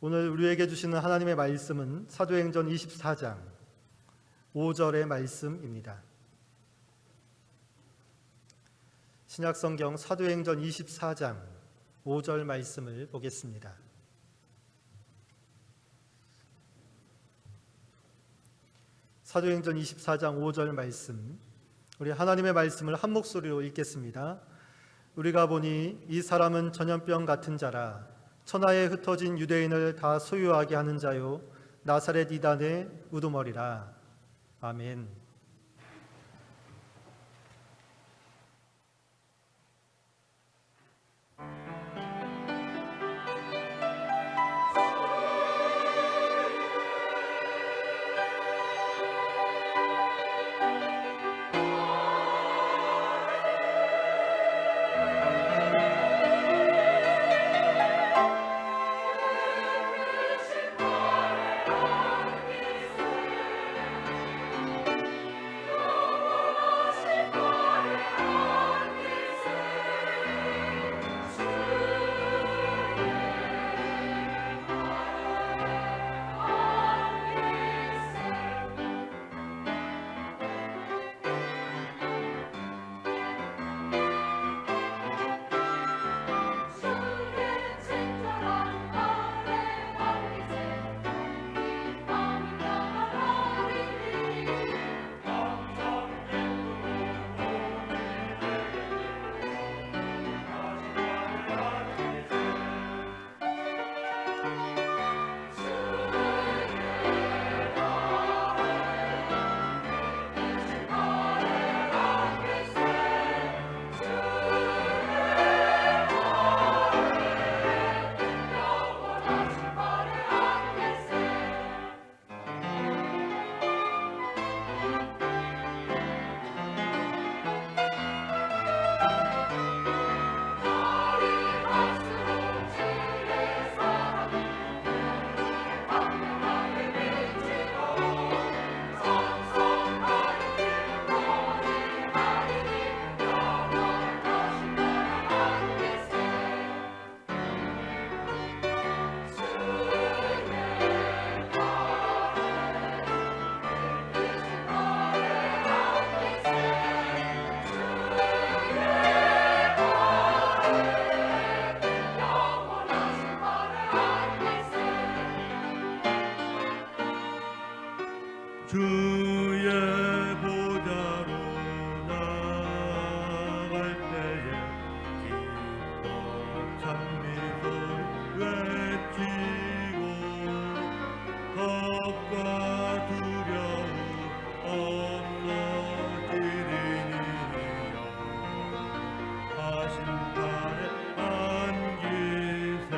오늘 우리에게 주시는 하나님의 말씀은 사도행전 24장 5절의 말씀입니다. 신약성경 사도행전 24장 5절 말씀을 보겠습니다. 사도행전 24장 5절 말씀, 우리 하나님의 말씀을 한 목소리로 읽겠습니다. 우리가 보니 이 사람은 전염병 같은 자라 천하에 흩어진 유대인을 다 소유하게 하는 자요 나사렛 이단의 우두머리라. 아멘. 주의 보좌로 나갈 때에 기뻐 찬미소리 외치고 겁과 두려움 없어지리니 하심판에 안기세.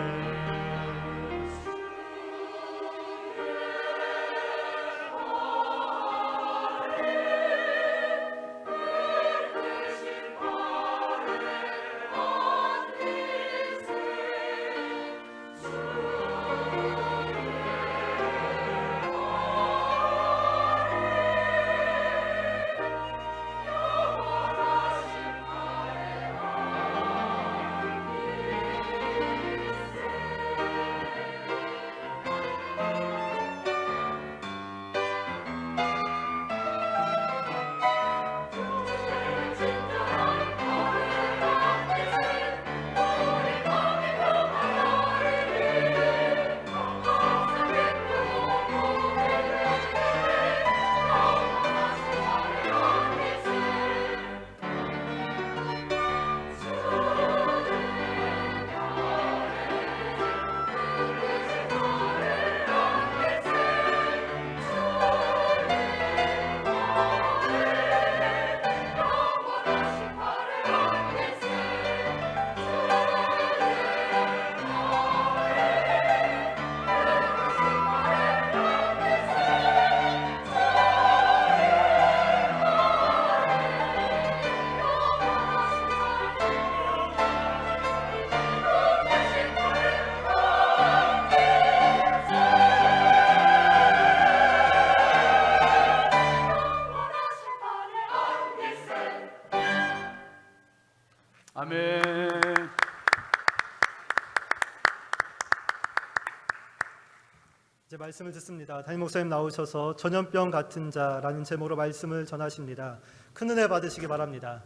이제 말씀을 듣습니다. 담임 목사님 나오셔서 전염병 같은 자라는 제목으로 말씀을 전하십니다. 큰 은혜 받으시기 바랍니다.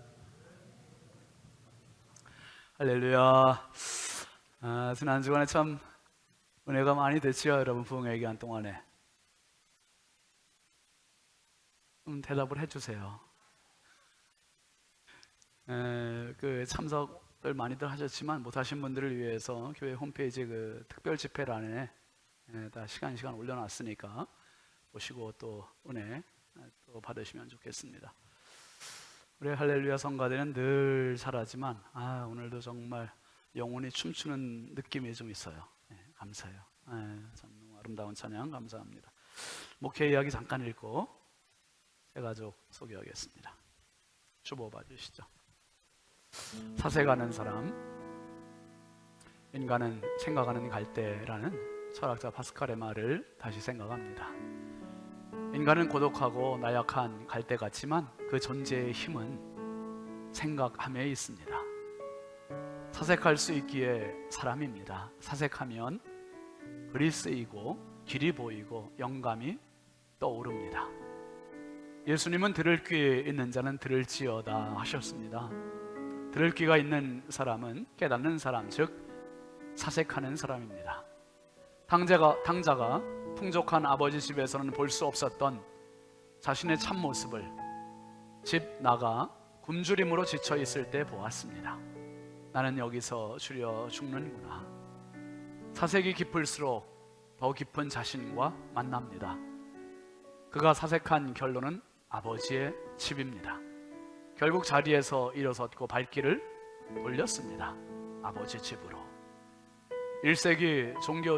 할렐루야. 지난 주간에 참 은혜가 많이 됐지요, 여러분. 부흥회 기간 동안에 대답을 해주세요. 그 참석을 많이들 하셨지만 못하신 분들을 위해서 교회 홈페이지 그 특별 집회란에 다 시간 올려놨으니까 보시고 또 은혜 또 받으시면 좋겠습니다. 우리 할렐루야 성가대는 늘 잘하지만 오늘도 정말 영혼이 춤추는 느낌이 좀 있어요. 감사해요. 참 너무 아름다운 찬양 감사합니다. 목회 이야기 잠깐 읽고 새 가족 소개하겠습니다. 주보 봐주시죠. 사색하는 사람, 인간은 생각하는 갈대라는 철학자 파스칼의 말을 다시 생각합니다. 인간은 고독하고 나약한 갈대 같지만 그 존재의 힘은 생각함에 있습니다. 사색할 수 있기에 사람입니다. 사색하면 글이 쓰이고 길이 보이고 영감이 떠오릅니다. 예수님은 들을 귀에 있는 자는 들을지어다 하셨습니다. 들을 귀가 있는 사람은 깨닫는 사람, 즉 사색하는 사람입니다. 당자가 풍족한 아버지 집에서는 볼 수 없었던 자신의 참모습을 집 나가 굶주림으로 지쳐 있을 때 보았습니다. 나는 여기서 주려 죽는구나. 사색이 깊을수록 더 깊은 자신과 만납니다. 그가 사색한 결론은 아버지의 집입니다. 결국 자리에서 일어섰고 발길을 돌렸습니다. 아버지 집으로. 1세기 종교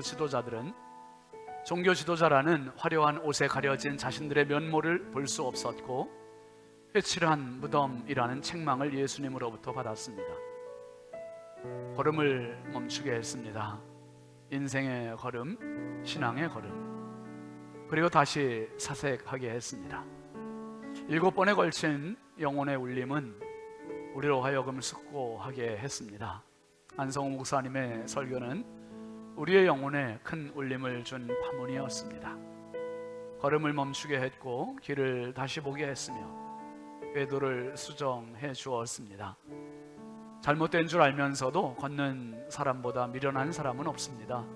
지도자라는 화려한 옷에 가려진 자신들의 면모를 볼 수 없었고 회칠한 무덤이라는 책망을 예수님으로부터 받았습니다. 걸음을 멈추게 했습니다. 인생의 걸음, 신앙의 걸음, 그리고 다시 사색하게 했습니다. 7번에 걸친 영혼의 울림은 우리로 하여금 숙고하게 했습니다. 안성호 목사님의 설교는 우리의 영혼에 큰 울림을 준 파문이었습니다. 걸음을 멈추게 했고 길을 다시 보게 했으며 궤도를 수정해 주었습니다. 잘못된 줄 알면서도 걷는 사람보다 미련한 사람은 없습니다.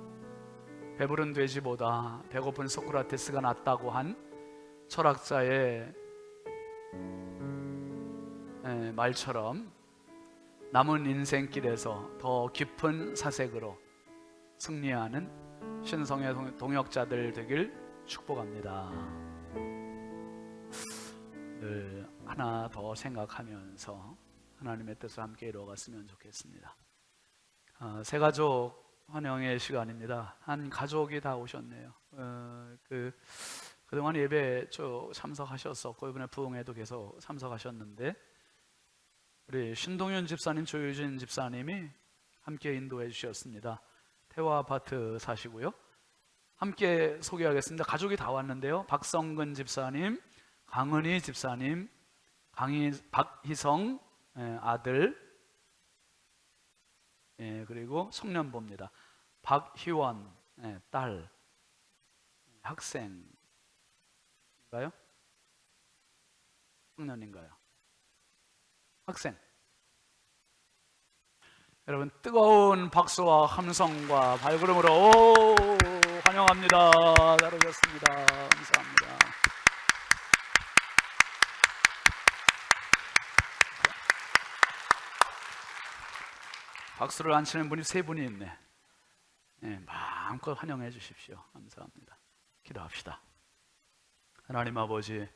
배부른 돼지보다 배고픈 소크라테스가 낫다고 한 철학자의 말처럼 남은 인생길에서 더 깊은 사색으로 승리하는 신성의 동역자들 되길 축복합니다. 늘 하나 더 생각하면서 하나님의 뜻을 함께 이루어갔으면 좋겠습니다. 새 가족 환영의 시간입니다. 한 가족이 다 오셨네요. 그동안 예배 쭉 참석하셨었고 이번에 부흥회도 계속 참석하셨는데 우리 신동윤 집사님, 조유진 집사님이 함께 인도해 주셨습니다. 태화 아파트 사시고요. 함께 소개하겠습니다. 가족이 다 왔는데요. 박성근 집사님, 강은희 집사님, 박희성 아들, 그리고 송년보입니다. 박희원 딸, 학생인가요? 청년인가요? 학생. 여러분 뜨거운 박수와 함성과 발걸음으로 환영합니다. 잘 오셨습니다. 감사합니다. 박수를 안 치는 분이 3분이 있네. 마음껏 환영해 주십시오. 감사합니다. 기도합시다. 하나님 아버지,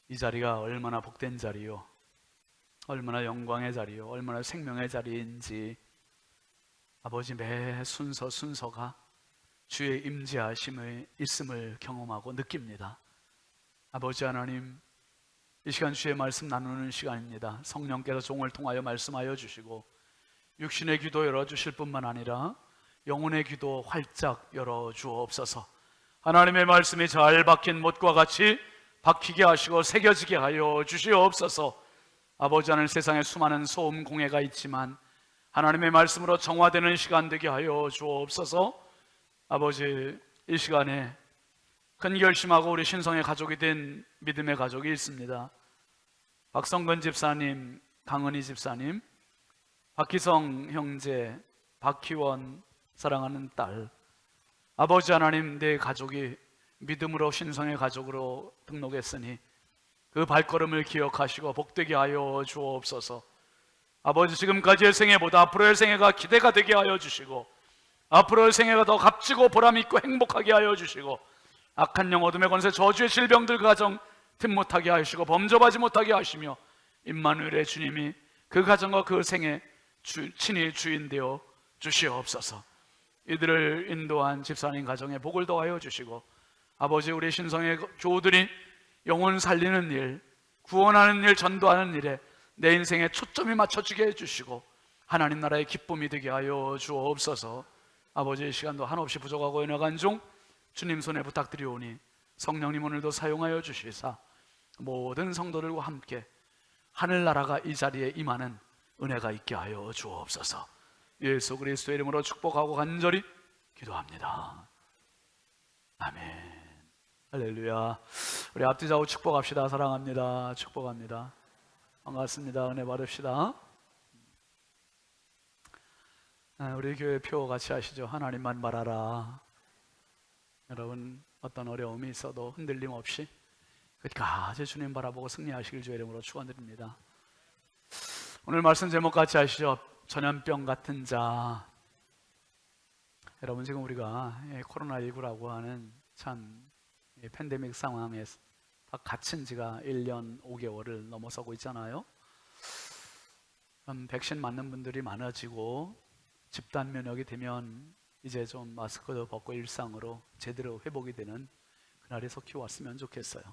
이 자리가 얼마나 복된 자리요, 얼마나 영광의 자리요, 얼마나 생명의 자리인지 아버지 매 순서가 주의 임재하심의 있음을 경험하고 느낍니다. 아버지 하나님, 이 시간 주의 말씀 나누는 시간입니다. 성령께서 종을 통하여 말씀하여 주시고 육신의 귀도 열어주실 뿐만 아니라 영혼의 귀도 활짝 열어주옵소서. 하나님의 말씀이 잘 박힌 못과 같이 박히게 하시고 새겨지게 하여 주시옵소서. 아버지 하나님, 세상에 수많은 소음 공해가 있지만 하나님의 말씀으로 정화되는 시간 되게 하여 주옵소서. 아버지, 이 시간에 큰 결심하고 우리 신성의 가족이 된 믿음의 가족이 있습니다. 박성근 집사님, 강은희 집사님, 박희성 형제, 박희원 사랑하는 딸, 아버지 하나님, 내 가족이 믿음으로 신성의 가족으로 등록했으니 그 발걸음을 기억하시고 복되게 하여 주옵소서. 아버지, 지금까지의 생애보다 앞으로의 생애가 기대가 되게 하여 주시고 앞으로의 생애가 더 값지고 보람있고 행복하게 하여 주시고 악한 영, 어둠의 권세, 저주의 질병들 그 가정 틈 못하게 하시고 범접하지 못하게 하시며 임마누엘의 주님이 그 가정과 그 생애 친히 주인 되어 주시옵소서. 이들을 인도한 집사님 가정에 복을 더하여 주시고 아버지, 우리 신성의 조들이 영혼 살리는 일, 구원하는 일, 전도하는 일에 내 인생에 초점이 맞춰지게 해주시고 하나님 나라의 기쁨이 되게 하여 주옵소서. 아버지, 이 시간도 한없이 부족하고 연약한 중 주님 손에 부탁드리오니 성령님 오늘도 사용하여 주시사 모든 성도들과 함께 하늘나라가 이 자리에 임하는 은혜가 있게 하여 주옵소서. 예수 그리스도의 이름으로 축복하고 간절히 기도합니다. 아멘. 할렐루야. 우리 앞뒤 좌우 축복합시다. 사랑합니다. 축복합니다. 반갑습니다. 은혜 받읍시다. 우리 교회 표 같이 하시죠. 하나님만 바라라. 여러분, 어떤 어려움이 있어도 흔들림 없이 끝까지 주님 바라보고 승리하시길 주의 이름으로 축원드립니다. 오늘 말씀 제목 같이 하시죠. 전염병 같은 자. 여러분, 지금 우리가 코로나19라고 하는 참 팬데믹 상황에 갇힌 지가 1년 5개월을 넘어서고 있잖아요. 백신 맞는 분들이 많아지고 집단 면역이 되면 이제 좀 마스크도 벗고 일상으로 제대로 회복이 되는 그날이 속히 왔으면 좋겠어요.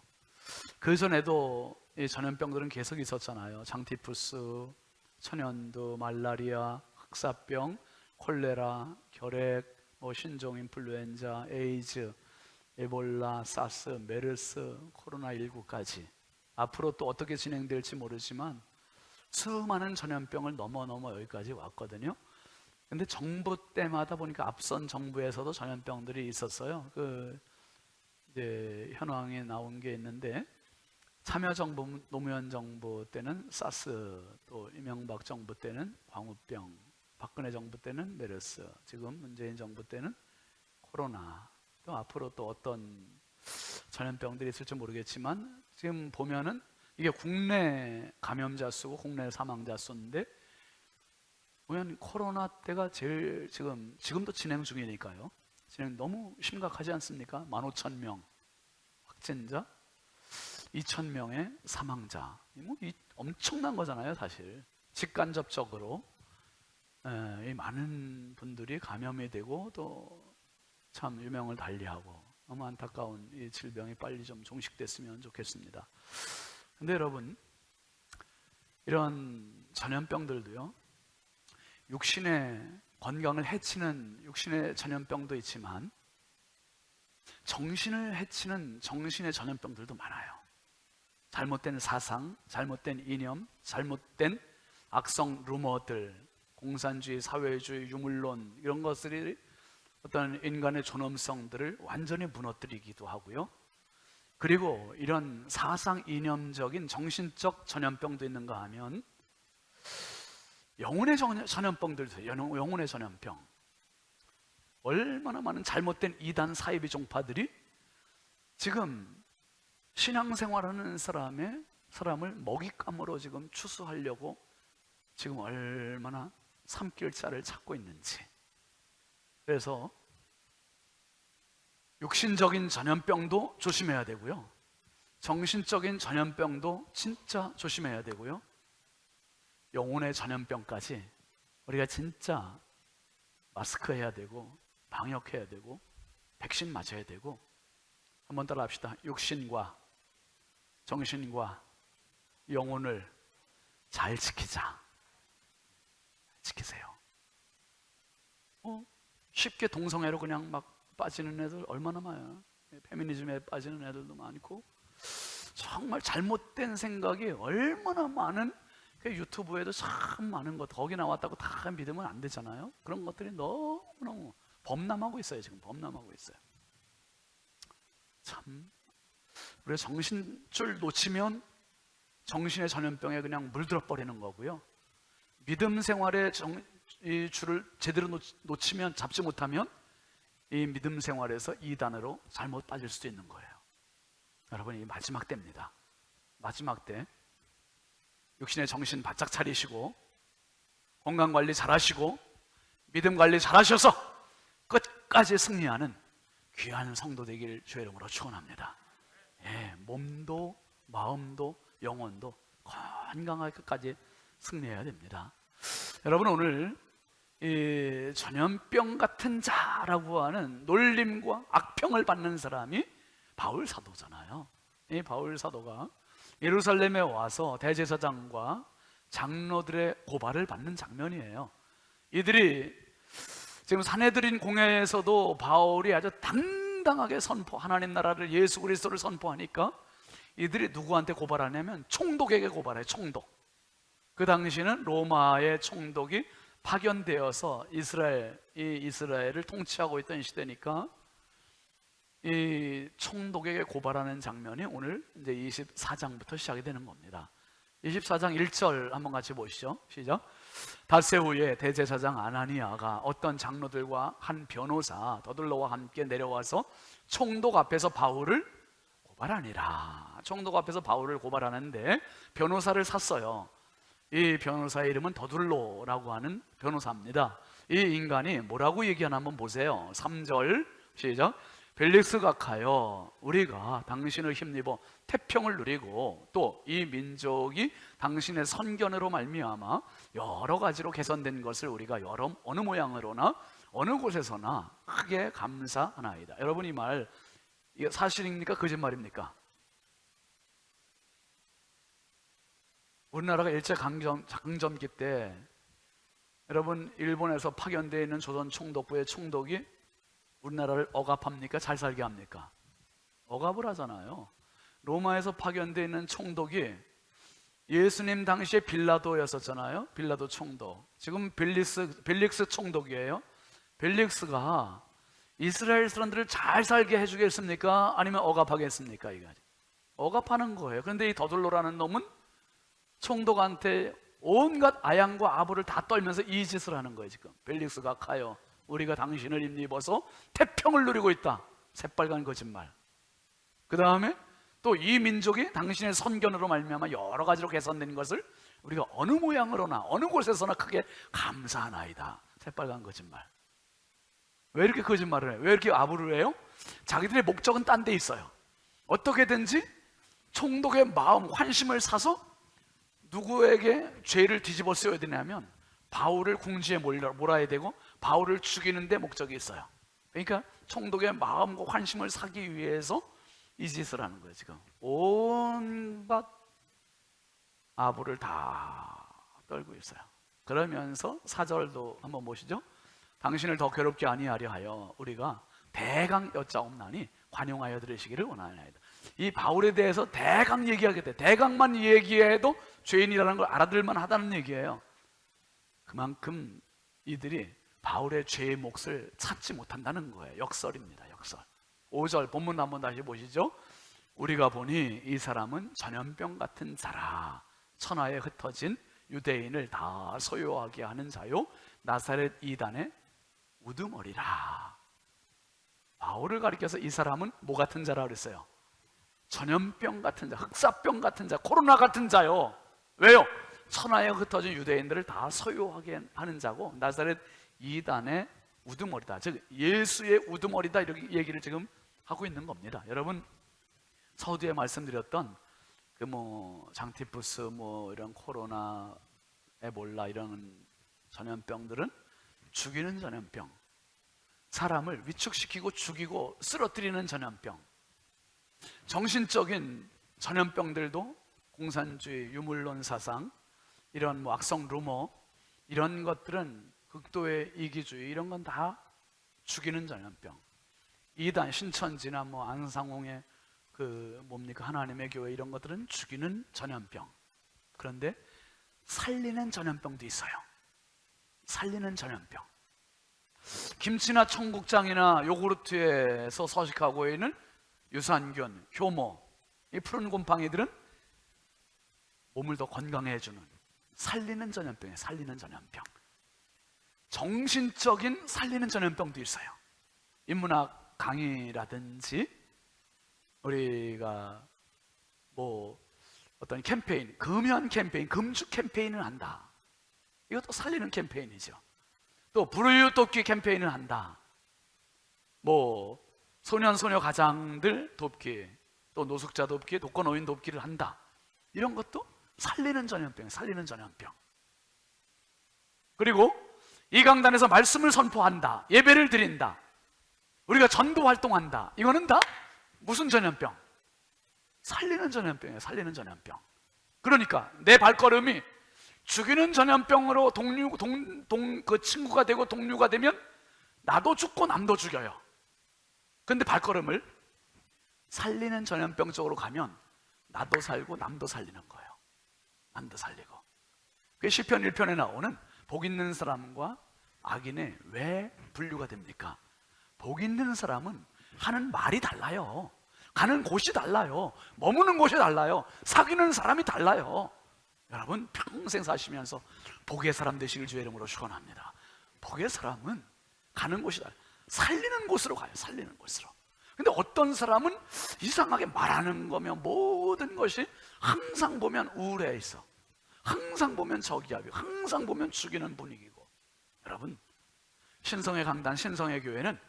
그 전에도 이 전염병들은 계속 있었잖아요. 장티푸스, 천연두, 말라리아, 흑사병, 콜레라, 결핵, 신종 인플루엔자, 에이즈, 에볼라, 사스, 메르스, 코로나19까지 앞으로 또 어떻게 진행될지 모르지만 수많은 전염병을 넘어 여기까지 왔거든요. 근데 정부 때마다 보니까 앞선 정부에서도 전염병들이 있었어요. 이제 현황에 나온 게 있는데 참여정부, 노무현 정부 때는 사스, 또 이명박 정부 때는 광우병, 박근혜 정부 때는 메르스, 지금 문재인 정부 때는 코로나, 또 앞으로 또 어떤 전염병들이 있을지 모르겠지만 지금 보면은 이게 국내 감염자 수고 국내 사망자 수인데 보면 코로나 때가 제일 지금도 진행 중이니까요. 진행 너무 심각하지 않습니까? 15,000명 확진자, 2,000명의 사망자. 이 엄청난 거잖아요, 사실. 직간접적으로 이 많은 분들이 감염이 되고 또 참 유명을 달리하고 너무 안타까운 이 질병이 빨리 좀 종식됐으면 좋겠습니다. 근데 여러분, 이런 전염병들도요, 육신의 건강을 해치는 육신의 전염병도 있지만 정신을 해치는 정신의 전염병들도 많아요. 잘못된 사상, 잘못된 이념, 잘못된 악성 루머들, 공산주의, 사회주의, 유물론, 이런 것들이 어떤 인간의 존엄성들을 완전히 무너뜨리기도 하고요. 그리고 이런 사상 이념적인 정신적 전염병도 있는가 하면 영혼의 전염병들도 있어요. 영혼의 전염병. 얼마나 많은 잘못된 이단 사이비 종파들이 지금 신앙생활하는 사람을 먹잇감으로 지금 추수하려고 지금 얼마나 삼킬자를 찾고 있는지. 그래서 육신적인 전염병도 조심해야 되고요, 정신적인 전염병도 진짜 조심해야 되고요, 영혼의 전염병까지 우리가 진짜 마스크 해야 되고 방역해야 되고 백신 맞아야 되고. 한번 따라 합시다. 육신과 정신과 영혼을 잘 지키자. 지키세요. 쉽게 동성애로 그냥 막 빠지는 애들 얼마나 많아요. 페미니즘에 빠지는 애들도 많고 정말 잘못된 생각이 얼마나 많은, 유튜브에도 참 많은 것, 거기 나왔다고 다 믿으면 안 되잖아요. 그런 것들이 너무너무 범람하고 있어요. 지금 범람하고 있어요. 참 우리가 정신줄 놓치면 정신의 전염병에 그냥 물들어 버리는 거고요. 믿음 생활에 이 줄을 제대로 놓치면, 잡지 못하면 이 믿음 생활에서 이단으로 잘못 빠질 수도 있는 거예요. 여러분, 이 마지막 때입니다. 마지막 때 육신의 정신 바짝 차리시고 건강관리 잘하시고 믿음 관리 잘하셔서 끝까지 승리하는 귀한 성도 되길 주의 이름으로 축원합니다. 예, 몸도 마음도 영혼도 건강하게 끝까지 승리해야 됩니다. 여러분, 오늘 이 전염병 같은 자라고 하는 놀림과 악평을 받는 사람이 바울 사도잖아요. 이 바울 사도가 예루살렘에 와서 대제사장과 장로들의 고발을 받는 장면이에요. 이들이 지금 산헤드린 공회에서도 바울이 아주 당당하게 하나님 나라를, 예수 그리스도를 선포하니까 이들이 누구한테 고발하냐면 총독에게 고발해요. 총독. 그 당시는 로마의 총독이 파견되어서 이스라엘을 통치하고 있던 시대니까 이 총독에게 고발하는 장면이 오늘 이제 24장부터 시작이 되는 겁니다. 24장 1절 한번 같이 보시죠. 시작. 닷새 후에 대제사장 아나니아가 어떤 장로들과 한 변호사 더들로와 함께 내려와서 총독 앞에서 바울을 고발하니라. 총독 앞에서 바울을 고발하는데 변호사를 샀어요. 이 변호사의 이름은 더둘로라고 하는 변호사입니다. 이 인간이 뭐라고 얘기하나 한번 보세요. 3절 시작. 벨릭스가 가여 우리가 당신을 힘입어 태평을 누리고 또 이 민족이 당신의 선견으로 말미암아 여러 가지로 개선된 것을 우리가 어느 모양으로나 어느 곳에서나 크게 감사하나이다. 여러분, 이 말 이게 사실입니까? 거짓말입니까? 우리나라가 일제강점기 때 여러분, 일본에서 파견되어 있는 조선 총독부의 총독이 우리나라를 억압합니까? 잘 살게 합니까? 억압을 하잖아요. 로마에서 파견되어 있는 총독이 예수님 당시에 빌라도였었잖아요. 빌라도 총독. 지금 벨릭스 총독이에요. 벨릭스가 이스라엘 사람들을 잘 살게 해주겠습니까? 아니면 억압하겠습니까? 이거 억압하는 거예요. 그런데 이 더둘로라는 놈은 총독한테 온갖 아양과 아부를 다 떨면서 이 짓을 하는 거예요. 지금 벨릭스가 가요 우리가 당신을 힘입어서 태평을 누리고 있다. 새빨간 거짓말. 그 다음에 또 이 민족이 당신의 선견으로 말미암아 여러 가지로 개선된 것을 우리가 어느 모양으로나 어느 곳에서나 크게 감사하나이다. 새빨간 거짓말. 왜 이렇게 거짓말을 해요? 왜 이렇게 아부를 해요? 자기들의 목적은 딴 데 있어요. 어떻게든지 총독의 마음, 환심을 사서 누구에게 죄를 뒤집어 쓰여야 되냐면 바울을 궁지에 몰아야 되고 바울을 죽이는 데 목적이 있어요. 그러니까 총독의 마음과 환심을 사기 위해서 이 짓을 하는 거예요. 지금 온갖 아부를 다 떨고 있어요. 그러면서 4절도 한번 보시죠. 당신을 더 괴롭게 아니하려 하여 우리가 대강 여짜옵나니 관용하여 들으시기를 원하나이다. 이 바울에 대해서 대강 얘기하게 돼. 대강만 얘기해도 죄인이라는 걸 알아들만 하다는 얘기예요. 그만큼 이들이 바울의 죄의 몫을 찾지 못한다는 거예요. 역설입니다. 역설. 5절 본문 한번 다시 보시죠. 우리가 보니 이 사람은 전염병 같은 자라. 천하에 흩어진 유대인을 다 소유하게 하는 자요 나사렛 이단의 우두머리라. 바울을 가리켜서 이 사람은 뭐 같은 자라 그랬어요? 전염병 같은 자, 흑사병 같은 자, 코로나 같은 자요. 왜요? 천하에 흩어진 유대인들을 다 소유하게 하는 자고 나사렛 이단의 우두머리다. 즉 예수의 우두머리다. 이렇게 얘기를 지금 하고 있는 겁니다. 여러분, 서두에 말씀드렸던 그 장티푸스 이런 코로나, 에볼라 이런 전염병들은 죽이는 전염병, 사람을 위축시키고 죽이고 쓰러뜨리는 전염병. 정신적인 전염병들도 공산주의, 유물론 사상, 이런 악성 루머, 이런 것들은 극도의 이기주의, 이런 건 다 죽이는 전염병. 이단, 신천지나 안상홍의 하나님의 교회, 이런 것들은 죽이는 전염병. 그런데 살리는 전염병도 있어요. 살리는 전염병. 김치나 청국장이나 요구르트에서 서식하고 있는 유산균, 효모, 이 푸른 곰팡이들은 몸을 더 건강해주는, 살리는 전염병이에요. 살리는 전염병. 정신적인 살리는 전염병도 있어요. 인문학 강의라든지 우리가 뭐 어떤 캠페인, 금연 캠페인, 금주 캠페인을 한다. 이것도 살리는 캠페인이죠. 또 불우유 돕기 캠페인을 한다. 뭐 소년 소녀 가장들 돕기, 또 노숙자 돕기, 독거노인 돕기를 한다. 이런 것도 살리는 전염병이에요. 살리는 전염병. 그리고 이 강단에서 말씀을 선포한다, 예배를 드린다, 우리가 전도 활동한다. 이거는 다 무슨 전염병? 살리는 전염병이에요. 살리는 전염병. 그러니까 내 발걸음이 죽이는 전염병으로 그 친구가 되고 동료가 되면 나도 죽고 남도 죽여요. 근데 발걸음을 살리는 전염병 쪽으로 가면 나도 살고 남도 살리는 거예요. 남도 살리고. 그게 시편 1편에 나오는 복 있는 사람과 악인의 왜 분류가 됩니까? 복 있는 사람은 하는 말이 달라요. 가는 곳이 달라요. 머무는 곳이 달라요. 사귀는 사람이 달라요. 여러분 평생 사시면서 복의 사람 되시길 주의 이름으로 축원합니다. 복의 사람은 가는 곳이 달라요. 살리는 곳으로 가요. 살리는 곳으로. 근데 어떤 사람은 이상하게 말하는 거며 모든 것이 항상 보면 우울해 있어. 항상 보면 저기압이고, 항상 보면 죽이는 분위기고. 여러분 신성의 강단, 신성의 교회는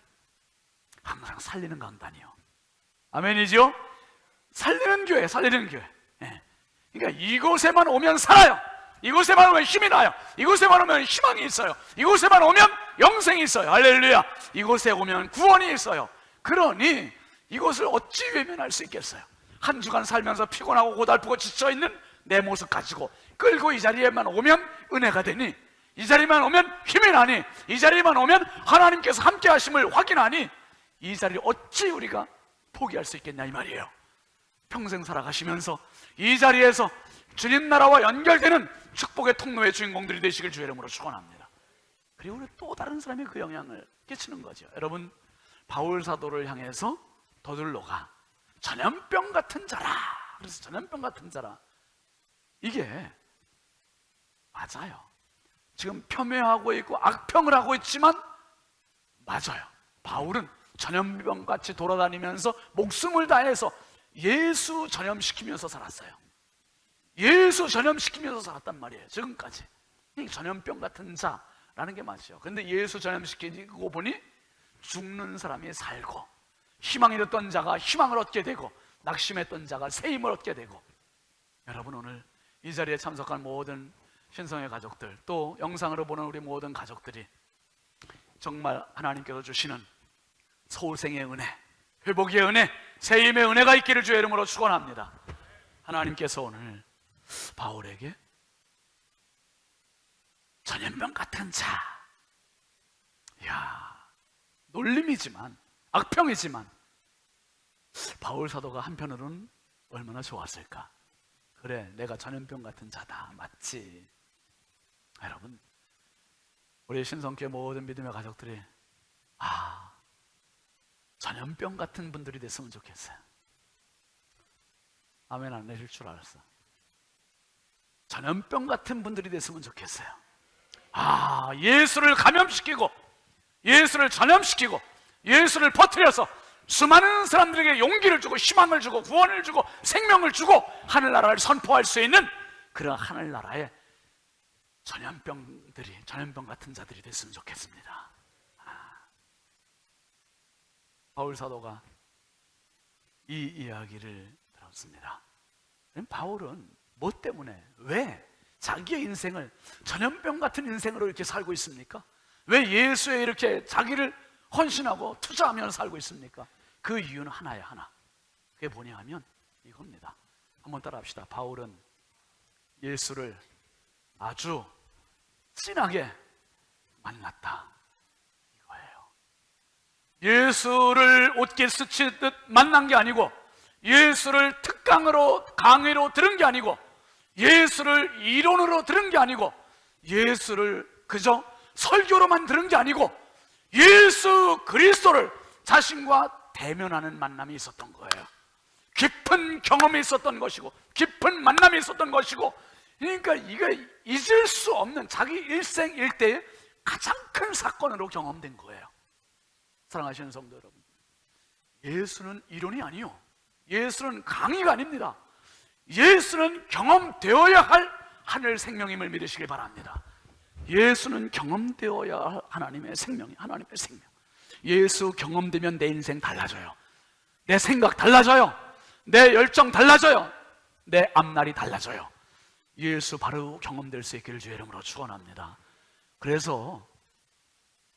항상 살리는 강단이요. 아멘이죠? 살리는 교회, 살리는 교회. 예. 그러니까 이곳에만 오면 살아요. 이곳에만 오면 힘이 나요. 이곳에만 오면 희망이 있어요. 이곳에만 오면 영생이 있어요. 할렐루야. 이곳에 오면 구원이 있어요. 그러니 이곳을 어찌 외면할 수 있겠어요? 한 주간 살면서 피곤하고 고달프고 지쳐있는 내 모습 가지고 끌고 이 자리에만 오면 은혜가 되니, 이 자리만 오면 힘이 나니, 이 자리만 오면 하나님께서 함께 하심을 확인하니, 이 자리를 어찌 우리가 포기할 수 있겠냐 이 말이에요. 평생 살아가시면서 이 자리에서 주님 나라와 연결되는 축복의 통로의 주인공들이 되시길 주의 이름으로 축원합니다. 그리고 우리 또 다른 사람이 그 영향을 끼치는 거죠. 여러분 바울 사도를 향해서 더들로가 전염병 같은 자라. 그래서 전염병 같은 자라. 이게 맞아요. 지금 폄훼하고 있고 악평을 하고 있지만 맞아요. 바울은 전염병같이 돌아다니면서 목숨을 다해서 예수 전염시키면서 살았어요. 예수 전염시키면서 살았단 말이에요. 지금까지. 전염병 같은 자라는 게 맞죠. 그런데 예수 전염시키고 보니 죽는 사람이 살고, 희망이 됐던 자가 희망을 얻게 되고, 낙심했던 자가 새 힘을 얻게 되고. 여러분 오늘 이 자리에 참석한 모든 신성의 가족들, 또 영상으로 보는 우리 모든 가족들이 정말 하나님께서 주시는 소생의 은혜, 회복의 은혜, 새 힘의 은혜가 있기를 주의 이름으로 축원합니다. 하나님께서 오늘 바울에게 전염병 같은 자, 이야, 놀림이지만, 악평이지만 바울 사도가 한편으로는 얼마나 좋았을까. 그래, 내가 전염병 같은 자다, 맞지. 여러분 우리 신성교회 모든 믿음의 가족들이 전염병 같은 분들이 됐으면 좋겠어요. 아멘 안 내실 줄 알았어. 전염병 같은 분들이 됐으면 좋겠어요. 예수를 감염시키고, 예수를 전염시키고, 예수를 퍼뜨려서 수많은 사람들에게 용기를 주고, 희망을 주고, 구원을 주고, 생명을 주고, 하늘나라를 선포할 수 있는 그런 하늘나라의 전염병들이, 전염병 같은 자들이 됐으면 좋겠습니다. 바울 사도가 이 이야기를 들었습니다. 바울은 뭐 때문에, 왜 자기의 인생을 전염병 같은 인생으로 이렇게 살고 있습니까? 왜 예수에 이렇게 자기를 헌신하고 투자하면서 살고 있습니까? 그 이유는 하나야, 하나. 그게 뭐냐 하면 이겁니다. 한번 따라 합시다. 바울은 예수를 아주 진하게 만났다, 이거예요. 예수를 옷깃 스치듯 만난 게 아니고, 예수를 특강으로, 강의로 들은 게 아니고, 예수를 이론으로 들은 게 아니고, 예수를 그저 설교로만 들은 게 아니고, 예수 그리스도를 자신과 대면하는 만남이 있었던 거예요. 깊은 경험이 있었던 것이고 깊은 만남이 있었던 것이고, 그러니까 이게 잊을 수 없는 자기 일생 일대의 가장 큰 사건으로 경험된 거예요. 사랑하시는 성도 여러분, 예수는 이론이 아니요, 예수는 강의가 아닙니다. 예수는 경험되어야 할 하늘 생명임을 믿으시길 바랍니다. 예수는 경험되어야 할 하나님의 생명이, 하나님의 생명. 예수 경험되면 내 인생 달라져요. 내 생각 달라져요. 내 열정 달라져요. 내 앞날이 달라져요. 예수 바로 경험될 수 있기를 주의 이름으로 축원합니다. 그래서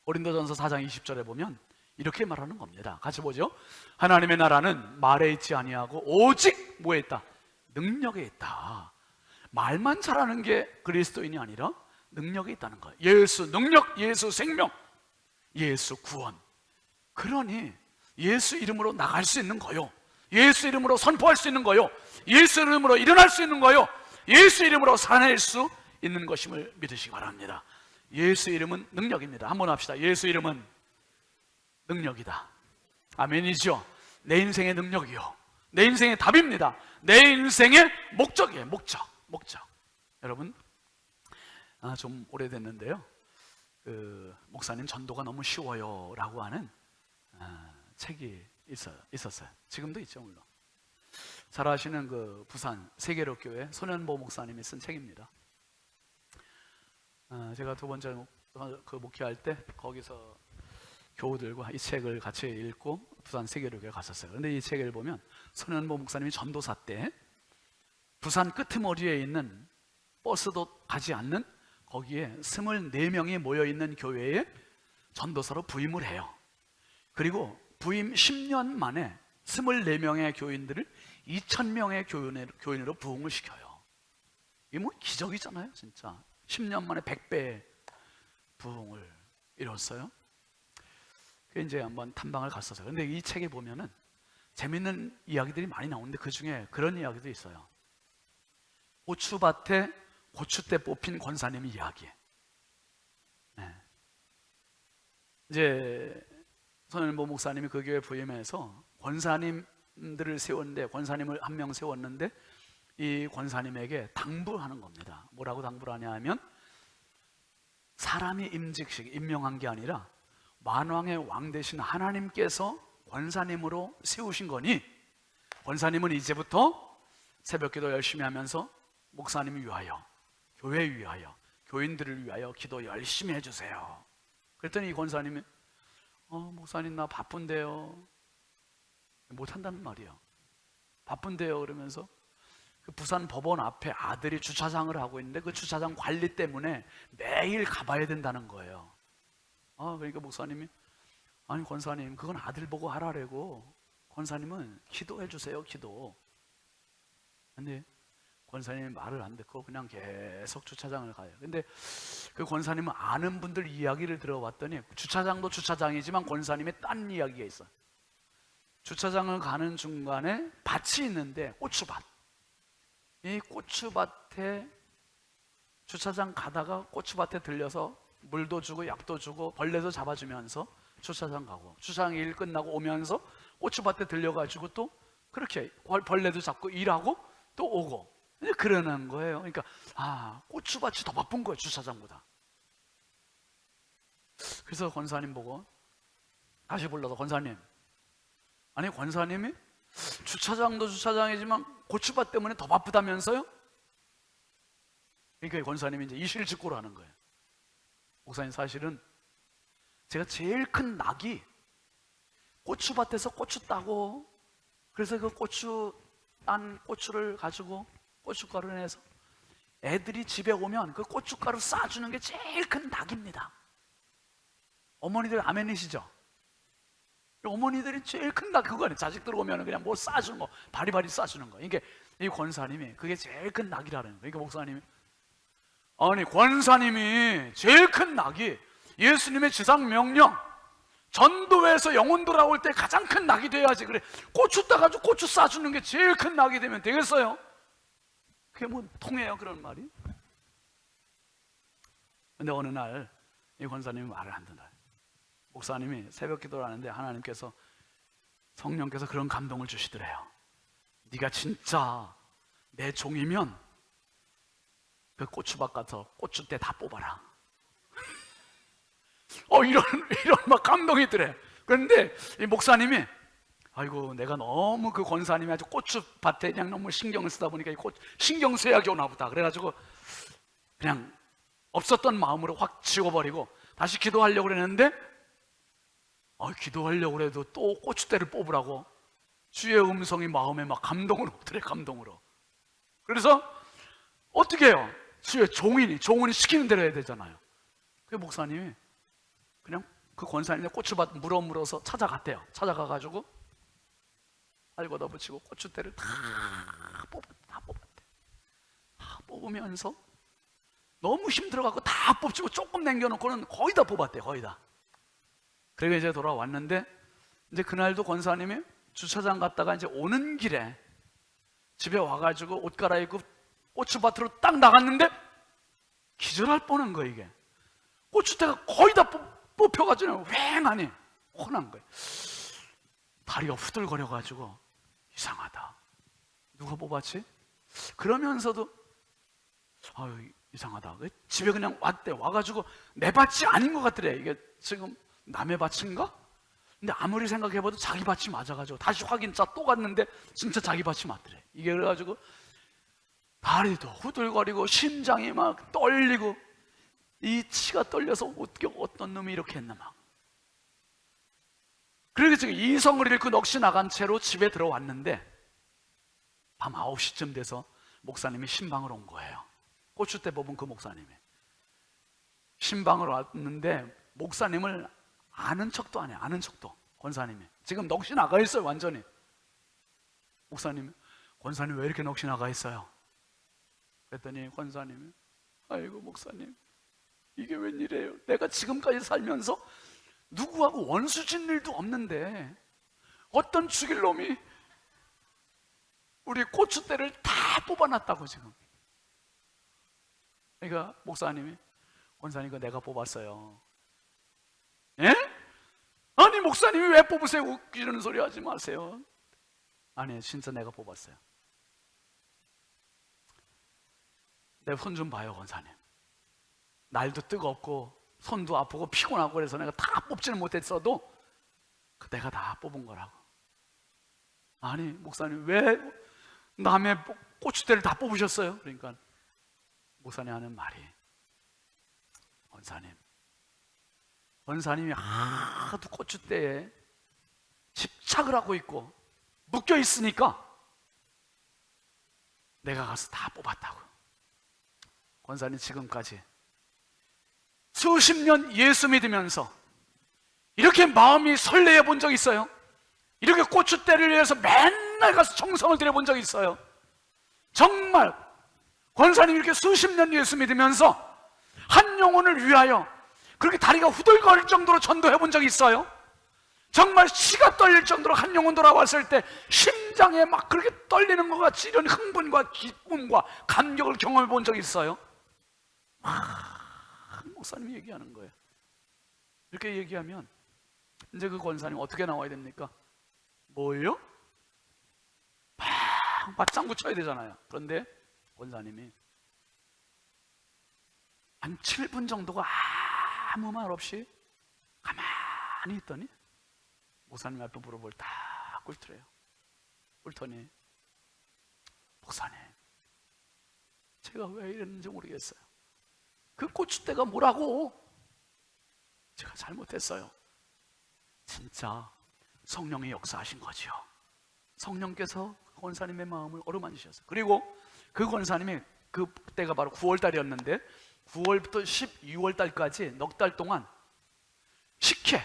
고린도전서 4장 20절에 보면 이렇게 말하는 겁니다. 같이 보죠. 하나님의 나라는 말에 있지 아니하고 오직 뭐에 있다? 능력에 있다. 말만 잘하는 게 그리스도인이 아니라 능력에 있다는 거예요. 예수 능력, 예수 생명, 예수 구원. 그러니 예수 이름으로 나갈 수 있는 거요, 예수 이름으로 선포할 수 있는 거요, 예수 이름으로 일어날 수 있는 거요, 예수 이름으로 살아낼 수 있는 것임을 믿으시기 바랍니다. 예수 이름은 능력입니다. 한번 합시다. 예수 이름은 능력이다. 아멘이죠. 내 인생의 능력이요, 내 인생의 답입니다. 내 인생의 목적이에요. 목적. 여러분, 좀 오래됐는데요, 목사님 전도가 너무 쉬워요 라고 하는 책이 있었어요. 지금도 있죠 물론. 잘 아시는 그 부산 세계로교회 손현보 목사님이 쓴 책입니다. 제가 두 번째 그 목회할 때 거기서 교우들과 이 책을 같이 읽고 부산 세계로교회 갔었어요. 그런데 이 책을 보면 손현보 목사님이 전도사 때 부산 끄트머리에 있는 버스도 가지 않는 거기에 24명이 모여있는 교회에 전도사로 부임을 해요. 그리고 부임 10년 만에 24명의 교인들을 2000명의 교인으로 부흥을 시켜요. 이게 뭐 기적이잖아요 진짜. 10년 만에 100배의 부흥을 이뤘어요. 이제 한번 탐방을 갔었어요. 근데 이 책에 보면은 재밌는 이야기들이 많이 나오는데 그 중에 그런 이야기도 있어요. 고추밭에 고추대 뽑힌 권사님의 이야기. 이제 손현보 목사님이 그 교회 부임해서 권사님들을 세웠는데, 권사님을 한 명 세웠는데 이 권사님에게 당부하는 겁니다. 뭐라고 당부를 하냐 하면, 사람이 임명한 게 아니라 만왕의 왕 되신 하나님께서 권사님으로 세우신 거니, 권사님은 이제부터 새벽기도 열심히 하면서 목사님을 위하여, 교회 위하여, 교인들을 위하여 기도 열심히 해주세요. 그랬더니 이 권사님이 목사님 나 바쁜데요. 못한다는 말이에요. 바쁜데요 그러면서 그 부산 법원 앞에 아들이 주차장을 하고 있는데 그 주차장 관리 때문에 매일 가봐야 된다는 거예요. 그러니까 목사님이, 아니 권사님 그건 아들 보고 하라고, 권사님은 기도해 주세요, 기도. 근데 권사님이 말을 안 듣고 그냥 계속 주차장을 가요. 근데 그 권사님은 아는 분들 이야기를 들어봤더니 주차장도 주차장이지만 권사님의 딴 이야기가 있어요. 주차장을 가는 중간에 밭이 있는데, 고추밭. 이 고추밭에 주차장 가다가 고추밭에 들려서 물도 주고 약도 주고 벌레도 잡아주면서 주차장 가고, 주차장 일 끝나고 오면서 고추밭에 들려가지고 또 그렇게 벌레도 잡고 일하고 또 오고 그러는 거예요. 그러니까 고추밭이 더 바쁜 거예요, 주차장보다. 그래서 권사님 보고 다시 불러서, 권사님, 아니 권사님이 주차장도 주차장이지만 고추밭 때문에 더 바쁘다면서요? 그러니까 권사님이 이제 이실직고를 하는 거예요. 목사님, 사실은 제가 제일 큰 낙이 고추밭에서 고추 따고, 그래서 그 고추 딴 고추를 가지고 고춧가루를 내서 애들이 집에 오면 그 고춧가루 싸주는 게 제일 큰 낙입니다. 어머니들 아멘이시죠? 어머니들이 제일 큰 낙 그거는 자식들 오면 그냥 뭐 싸주는 거, 바리바리 싸주는 거. 이게 이 권사님이 그게 제일 큰 낙이라는 거예요. 그러니까 목사님이, 아니 권사님이 제일 큰 낙이 예수님의 지상 명령, 전도에서 영혼 돌아올 때 가장 큰 낙이 돼야지. 그래, 고추 따가지고 고추 싸주는 게 제일 큰 낙이 되면 되겠어요? 그게 뭐 통해요 그런 말이? 근데 어느 날 이 권사님이 말을 안 듣는, 목사님이 새벽 기도를 하는데 하나님께서 성령께서 그런 감동을 주시더래요. 네가 진짜 내 종이면 그 고추밭 가서 고추대 다 뽑아라. 이런 막 감동이 들어요. 그런데 이 목사님이 아이고 내가 너무 그 권사님이 아주 고추밭에 그냥 너무 신경을 쓰다 보니까 신경 써야지 오나 보다. 그래가지고 그냥 없었던 마음으로 확 지워버리고 다시 기도하려고 그랬는데 기도하려고 그래도 또 고추대를 뽑으라고 주의 음성이 마음에 막 감동으로 오더래. 감동으로. 그래서 어떻게 해요? 주의 종인이 시키는 대로 해야 되잖아요. 그 목사님이 그냥 그 권사님의 고추밭 물어서 찾아갔대요. 찾아가가지고 알걷어 붙이고 고추대를 다 뽑았대. 다 뽑으면서 너무 힘들어갖고 다 뽑지고 조금 남겨놓고는 거의 다 뽑았대. 거의 다. 그리고 이제 돌아왔는데 이제 그날도 권사님이 주차장 갔다가 이제 오는 길에 집에 와가지고 옷 갈아입고 고추밭으로 딱 나갔는데 기절할 뻔한 거예요. 이게 고추대가 거의 다 뽑혀가지고 휑하니 혼난 거예요. 다리가 후들거려가지고 이상하다. 누가 뽑았지? 그러면서도 이상하다. 집에 그냥 왔대. 와가지고 내 밭이 아닌 것 같더래. 이게 지금 남의 밭인가? 근데 아무리 생각해봐도 자기 밭이 맞아가지고 다시 확인차 또 갔는데 진짜 자기 밭이 맞더래. 이게 그래가지고 다리도 후들거리고 심장이 막 떨리고 이 치가 떨려서 어떻게 어떤 놈이 이렇게 했나 막. 그래서 지금 이성을 잃고 넋이 나간 채로 집에 들어왔는데 밤 9시쯤 돼서 목사님이 신방을 온 거예요. 고추대 뽑은 그 목사님이 신방을 왔는데 목사님을 아는 척도 안 해. 아는 척도. 권사님이 지금 넋이 나가 있어요. 완전히. 목사님이 권사님 왜 이렇게 넋이 나가 있어요? 그랬더니 권사님이 아이고 목사님 이게 웬일이에요? 내가 지금까지 살면서 누구하고 원수 진 일도 없는데 어떤 죽일 놈이 우리 고추대를 다 뽑아놨다고 지금. 그러니까 목사님이 권사님 이거 내가 뽑았어요. 예? 아니 목사님이 왜 뽑으세요? 웃기는 소리 하지 마세요. 아니 진짜 내가 뽑았어요. 내 손 좀 봐요 권사님. 날도 뜨겁고 손도 아프고 피곤하고 그래서 내가 다 뽑지는 못했어도 내가 다 뽑은 거라고. 아니 목사님 왜 남의 고추대를 다 뽑으셨어요? 그러니까 목사님 하는 말이 권사님이 하도 고추대에 집착을 하고 있고 묶여 있으니까 내가 가서 다 뽑았다고. 권사님 지금까지 수십 년 예수 믿으면서 이렇게 마음이 설레어 본 적 있어요? 이렇게 고추대를 위해서 맨날 가서 정성을 들여 본 적 있어요? 정말 권사님 이렇게 수십 년 예수 믿으면서 한 영혼을 위하여 그렇게 다리가 후들거릴 정도로 전도해 본 적 있어요? 정말 시가 떨릴 정도로 한 영혼 돌아왔을 때 심장에 막 그렇게 떨리는 것 같이 이런 흥분과 기쁨과 감격을 경험해 본 적 있어요? 목사님이 얘기하는 거예요. 이렇게 얘기하면 이제 그 권사님 어떻게 나와야 됩니까? 뭘요? 맞장구 쳐야 되잖아요. 그런데 권사님이 한 7분 정도가 아무 말 없이 가만히 있더니 목사님 앞에 무릎을 딱 꿇더래요. 꿇더니 목사님 제가 왜 이랬는지 모르겠어요. 그 고추대가 뭐라고? 제가 잘못했어요. 진짜 성령이 역사하신 거지요. 성령께서 권사님의 마음을 어루만지셨어요. 그리고 그 권사님이 그때가 바로 9월달이었는데 9월부터 12월달까지 넉 달 동안 식혜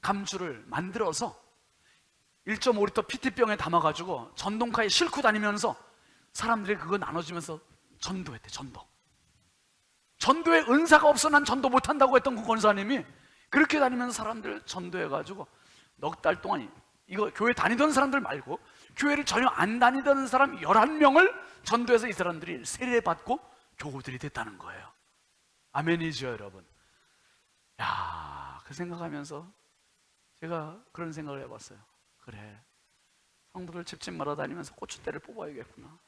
감주를 만들어서 1.5리터 PT병에 담아가지고 전동카에 싣고 다니면서 사람들이 그거 나눠주면서 전도했대. 전도에 은사가 없어 난 전도 못한다고 했던 그 권사님이 그렇게 다니면서 사람들 전도해가지고 넉 달 동안 이거 교회 다니던 사람들 말고 교회를 전혀 안 다니던 사람 11명을 전도해서 이 사람들이 세례받고 교우들이 됐다는 거예요. 아멘이죠 여러분. 야, 그 생각하면서 제가 그런 생각을 해봤어요. 그래, 성도들 집집마다 다니면서 고추대를 뽑아야겠구나.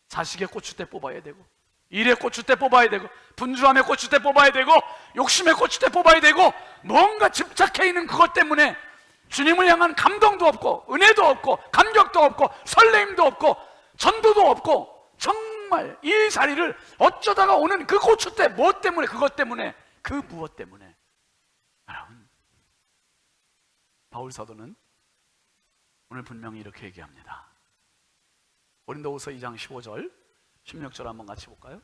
자식의 고추대 뽑아야 되고, 일의 고추대 뽑아야 되고, 분주함의 고추대 뽑아야 되고, 욕심의 고추대 뽑아야 되고, 뭔가 집착해 있는 그것 때문에 주님을 향한 감동도 없고, 은혜도 없고, 감격도 없고, 설레임도 없고, 전도도 없고, 정말 이 자리를 어쩌다가 오는 그 고추대, 무엇 때문에, 그것 때문에, 그 무엇 때문에. 여러분, 바울 사도는 오늘 분명히 이렇게 얘기합니다. 고린도후서 2장 15절 16절 한번 같이 볼까요?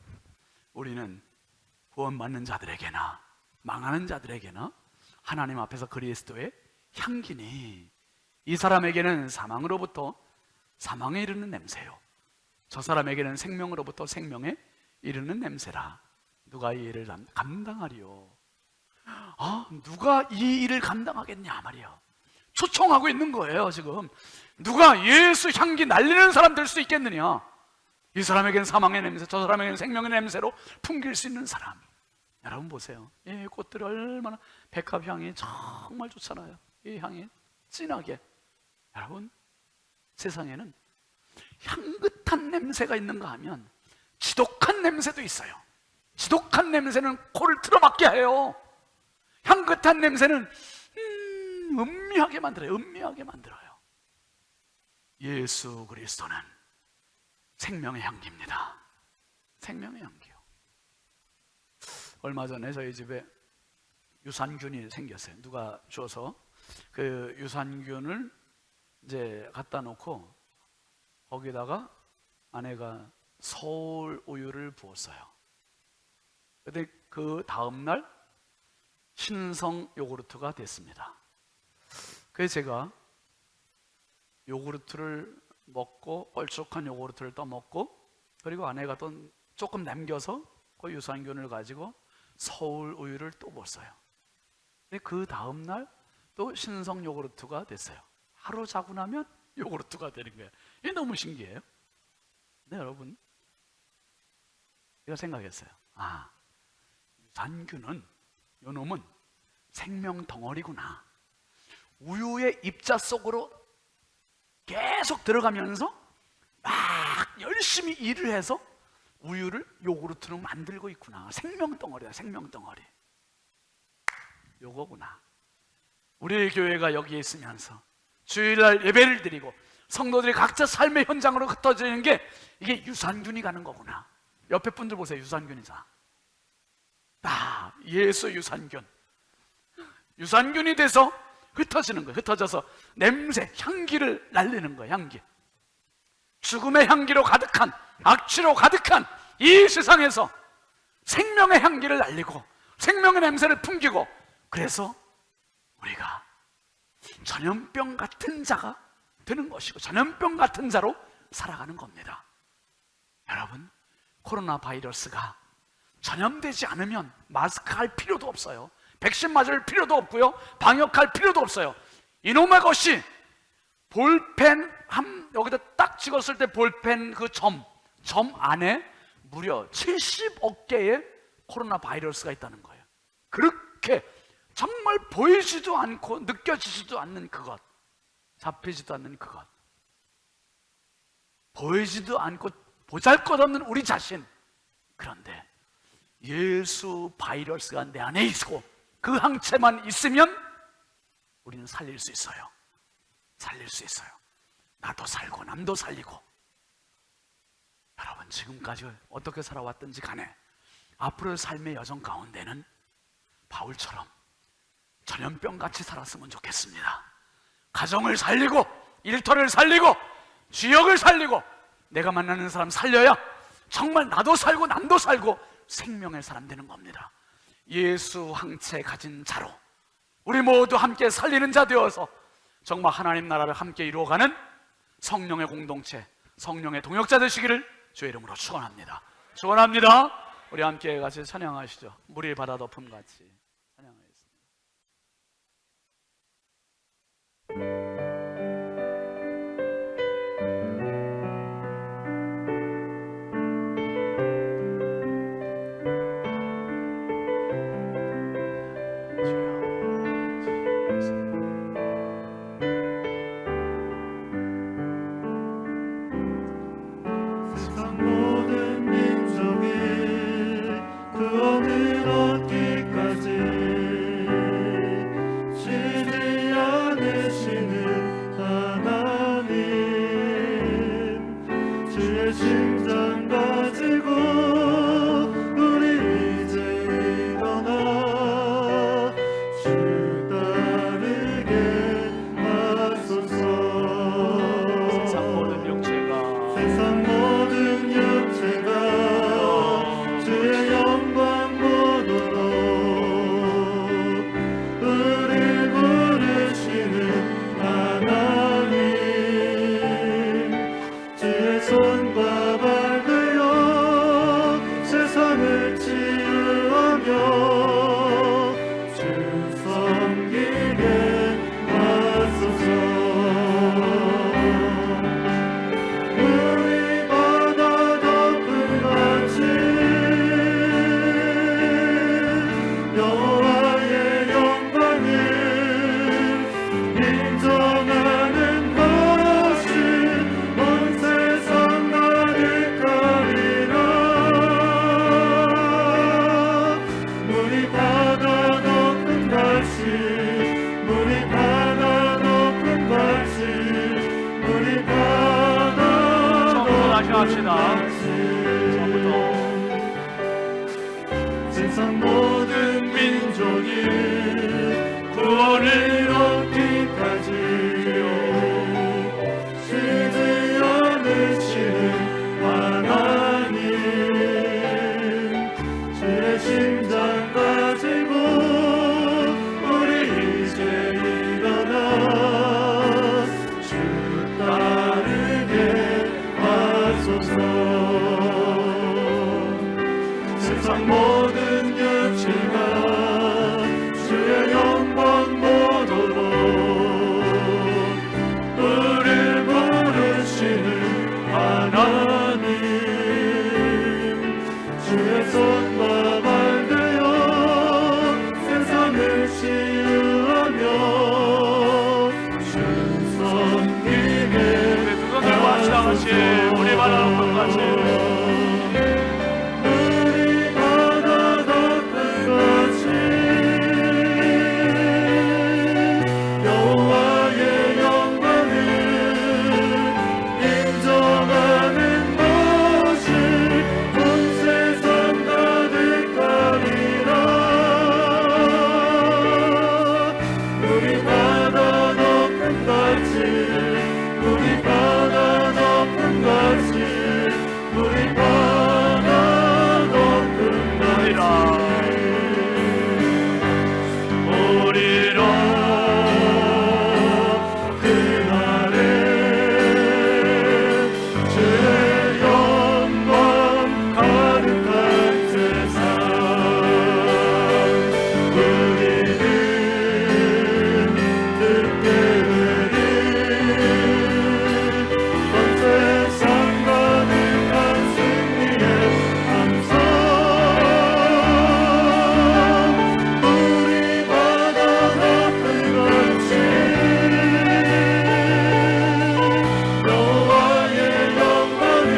우리는 구원받는 자들에게나 망하는 자들에게나 하나님 앞에서 그리스도의 향기니 이 사람에게는 사망으로부터 사망에 이르는 냄새요, 저 사람에게는 생명으로부터 생명에 이르는 냄새라. 누가 이 일을 감당하리요? 누가 이 일을 감당하겠냐 말이야. 초청하고 있는 거예요. 지금 누가 예수 향기 날리는 사람 될 수 있겠느냐? 이 사람에게는 사망의 냄새, 저 사람에게는 생명의 냄새로 풍길 수 있는 사람. 여러분 보세요. 이 꽃들이 얼마나, 백합향이 정말 좋잖아요. 이 향이 진하게. 여러분, 세상에는 향긋한 냄새가 있는가 하면 지독한 냄새도 있어요. 지독한 냄새는 코를 틀어막게 해요. 향긋한 냄새는 음미하게 만들어요. 음미하게 만들어요. 예수 그리스도는 생명의 향기입니다. 생명의 향기요. 얼마 전에 저희 집에 유산균이 생겼어요. 누가 줘서 그 유산균을 이제 갖다 놓고 거기다가 아내가 서울 우유를 부었어요. 근데 그 다음날 신성 요구르트가 됐습니다. 그래서 제가 요구르트를 먹고, 걸쭉한 요구르트를 또 먹고, 그리고 아내가 또 조금 남겨서 그 유산균을 가지고 서울 우유를 또 먹었어요. 근데 그 다음날 또 신성 요구르트가 됐어요. 하루 자고 나면 요구르트가 되는 거예요. 이게 너무 신기해요. 네, 여러분, 제가 생각했어요. 유산균은, 요놈은 생명 덩어리구나. 우유의 입자 속으로 계속 들어가면서 막 열심히 일을 해서 우유를 요구르트로 만들고 있구나. 생명 덩어리다, 생명 덩어리. 요거구나. 우리 교회가 여기에 있으면서 주일날 예배를 드리고 성도들이 각자 삶의 현장으로 흩어지는 게 이게 유산균이 가는 거구나. 옆에 분들 보세요. 유산균이잖아. 예수 유산균. 유산균이 돼서 흩어지는 거예요. 흩어져서 냄새, 향기를 날리는 거예요. 향기. 죽음의 향기로 가득한, 악취로 가득한 이 세상에서 생명의 향기를 날리고 생명의 냄새를 풍기고, 그래서 우리가 전염병 같은 자가 되는 것이고 전염병 같은 자로 살아가는 겁니다. 여러분, 코로나 바이러스가 전염되지 않으면 마스크 할 필요도 없어요. 백신 맞을 필요도 없고요, 방역할 필요도 없어요. 이놈의 것이 볼펜 여기다 딱 찍었을 때 볼펜 그 점 안에 무려 70억 개의 코로나 바이러스가 있다는 거예요. 그렇게 정말 보이지도 않고 느껴지지도 않는 그것, 잡히지도 않는 그것, 보이지도 않고 보잘것없는 우리 자신. 그런데 예수 바이러스가 내 안에 있고 그 항체만 있으면 우리는 살릴 수 있어요. 살릴 수 있어요. 나도 살고 남도 살리고. 여러분, 지금까지 어떻게 살아왔든지 간에 앞으로의 삶의 여정 가운데는 바울처럼 전염병같이 살았으면 좋겠습니다. 가정을 살리고, 일터를 살리고, 지역을 살리고, 내가 만나는 사람 살려야 정말 나도 살고 남도 살고 생명의 사람 되는 겁니다. 예수 항체 가진 자로 우리 모두 함께 살리는 자 되어서 정말 하나님 나라를 함께 이루어가는 성령의 공동체, 성령의 동역자 되시기를 주의 이름으로 축원합니다. 축원합니다. 우리 함께 같이 찬양하시죠. 물이 바다 덮음 같이 찬양하겠습니다. 주여, 않으시는 하나님, 주의 심장 가지고 우리 이제 일어나 주 따르게 하소서. 세상 모든 육체가 주의 영광 보도록 우릴 부르시는 하나님, 주의 손과 발 되어 세상을 치유하며 주 섬기게 하소서. 우리 바다 덮은 같이 여호와의 영광을 인정하는 것이 온 세상 가득하리라. 우리 바다 덮은 같이, 우리 바다 덮은 같이, 우리 바다 처음부터 다시 합시다. 처음부터. 세상 모든 민족이 구원을 얻기까지 쉬지 않으시는 하나님, 주의 심장 가지고 우리 이제 일어나 주 따르게 하소서. 세상 모든 육체가 주의 영광 보도록 우릴 부르시는 하나님, 주의 손과 발 되어 세상을 치유하며 주 섬기게 우리 두 손 들고 합시다. 같이 우리 바다 덮은 같이. 우리 바다 덮은 같이 여호와의 영광을 인정하는 것이 온 세상 가득하리라. 우리 바다 덮은 같이, 우리 바다 덮은 같이, 우리 바다 덮은 우리라. 오리라. 그날에 주의 영광 가득한 세상 우리는 듣게 되리. 온 세상 가득한 승리의 함성, 우리 바다 덮은 같이 여호와의 영광을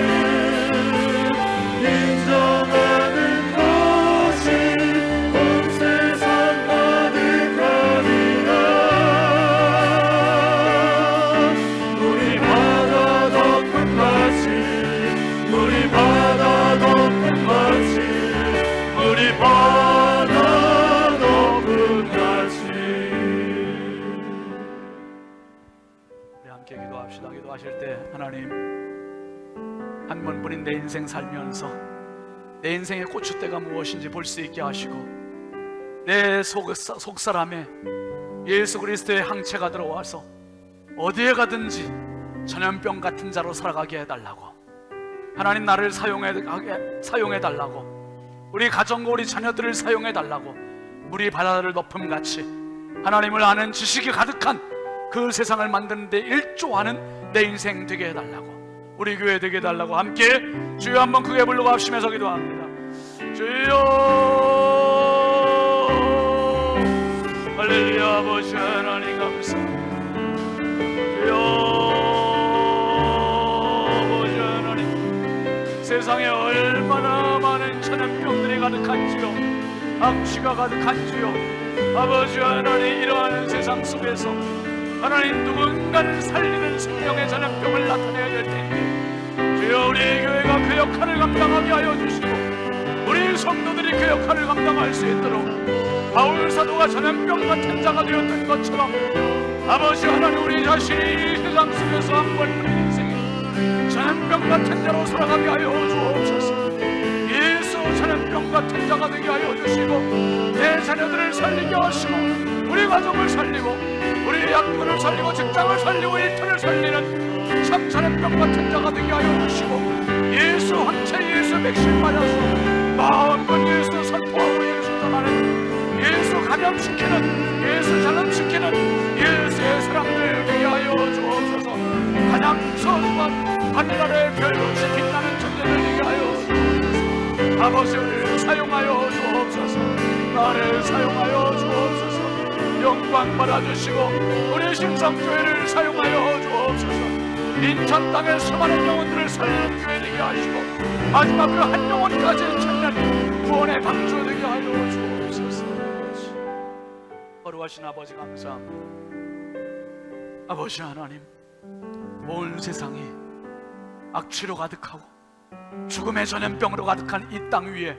인정하는 것이 온 세상 가득하리라. 우리 바다 덮은 같이, 우리 바다 덮은 같이, 우리 바다 덮은 같이. 우리 함께 기도합시다. 기도하실 때 하나님, 한 번뿐인 내 인생 살면서 내 인생의 고추대가 무엇인지 볼 수 있게 하시고 내 속사람에 예수 그리스도의 항체가 들어와서 어디에 가든지 전염병 같은 자로 살아가게 해달라고. 하나님, 나를 사용해달라고. 우리 가정과 우리 자녀들을 사용해달라고. 우리 바다를 덮음같이 하나님을 아는 지식이 가득한 그 세상을 만드는데 일조하는 내 인생 되게 해달라고. 우리 교회 되게 해달라고. 함께 주여 한번 크게 부르고 합시면서 기도합니다. 주여, 할렐루야. 아버지 하나님 감사합니다. 주여, 아버지 하나님, 세상에 얼마나 많은 전염병들이 가득한지요, 악취가 가득한지요. 아버지 하나님, 이러한 세상 속에서 하나님 누군가를 살리는 생명의 전염병을 나타내야 될 텐데 주여 우리 교회가 그 역할을 감당하게 하여 주시고 우리 성도들이 그 역할을 감당할 수 있도록 바울 사도가 전염병 같은 자가 되었던 것처럼 아버지 하나님 우리 자신이 세상 속에서 한 번 우리 인생에 전염병 같은 자로 살아가게 하여 주옵소서. 예수 전염병 같은 자가 되게 하여 주시고 내 자녀들을 살리게 하시고 우리 가족을 살리고 우리 학교를 살리고 직장을 살리고 일터를 살리는 참 전염병 같은 자가 되게 하여 주시고 예수 황체 예수 백신 맞아서 마음껏 예수 선포하고 예수 전하는 예수 감염시키는 예수 전염시키는 예수의 사람들 되게 하여 주옵소서. 가장 소중한 하늘나라의 별같이 빛나는 존재들 되게 하여 주옵소서. 아버지를 사용하여 주옵소서. 나를 사용하여 주옵소서. 영광 받아주시고 우리 심성교회를 사용하여 주옵소서. 인천 땅의 수많은 영혼들을 살리는 교회 되게 하시고 마지막 그 한 영혼까지 찾는 구원의 방주 되게 하여 주옵소서. 거룩하신 아버지 감사합니다. 아버지 하나님, 온 세상이 악취로 가득하고 죽음의 전염병으로 가득한 이 땅 위에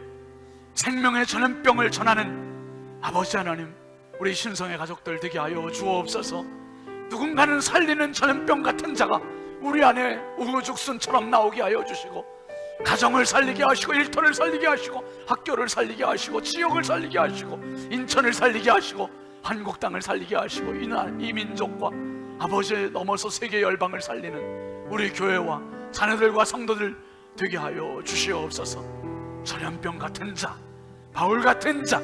생명의 전염병을 전하는 아버지 하나님, 우리 신성의 가족들 되게 하여 주옵소서. 누군가는 살리는 전염병 같은 자가 우리 안에 우후죽순처럼 나오게 하여 주시고 가정을 살리게 하시고 일터를 살리게 하시고 학교를 살리게 하시고 지역을 살리게 하시고 인천을 살리게 하시고 한국 땅을 살리게 하시고 이 민족과 아버지에 넘어서 세계 열방을 살리는 우리 교회와 자녀들과 성도들 되게 하여 주시옵소서. 전염병 같은 자, 바울 같은 자,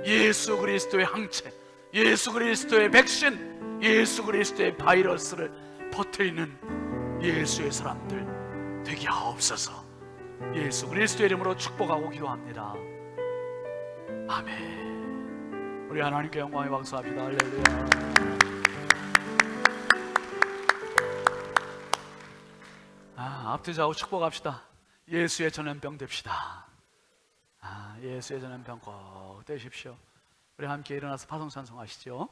예수 그리스도의 항체, 예수 그리스도의 백신, 예수 그리스도의 바이러스를 퍼뜨리는 예수의 사람들 되게 하옵소서. 예수 그리스도의 이름으로 축복하고 기도합니다. 아멘. 우리 하나님께 영광의 박수합니다. 할렐루야. 앞뒤좌우 축복합시다. 예수의 전염병 됩시다. 예수의 전염병 꼭 되십시오. 우리 함께 일어나서 파송 찬송하시죠.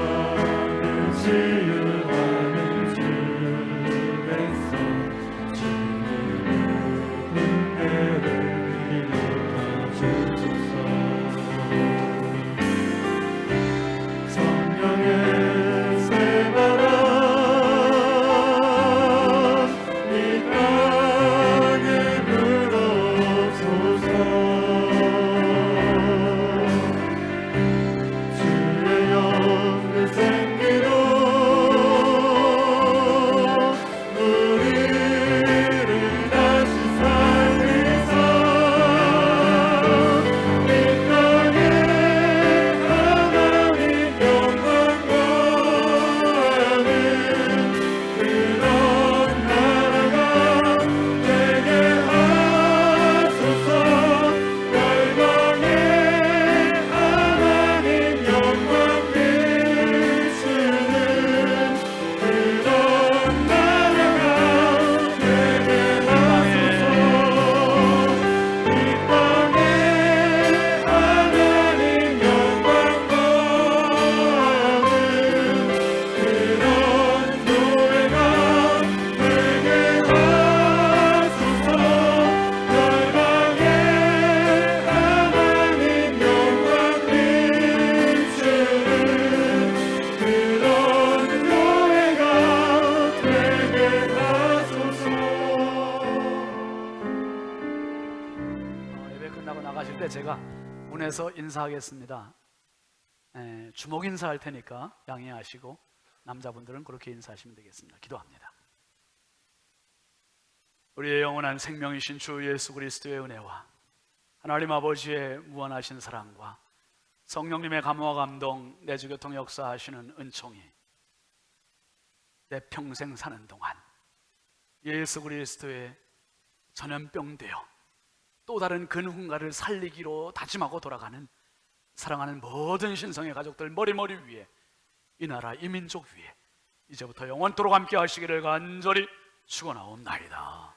열방을 치유하는 주 근데 제가 문에서 인사하겠습니다. 주먹 인사할 테니까 양해하시고 남자분들은 그렇게 인사하시면 되겠습니다. 기도합니다. 우리의 영원한 생명이신 주 예수 그리스도의 은혜와 하나님 아버지의 무한하신 사랑과 성령님의 감화와 감동, 내 주 교통 역사하시는 은총이 내 평생 사는 동안 예수 그리스도의 전염병 되어 또 다른 그 누군가를 살리기로 다짐하고 돌아가는 사랑하는 모든 신성의 가족들 머리 위에, 이 나라 이 민족 위에 이제부터 영원토록 함께 하시기를 간절히 축원하옵나이다.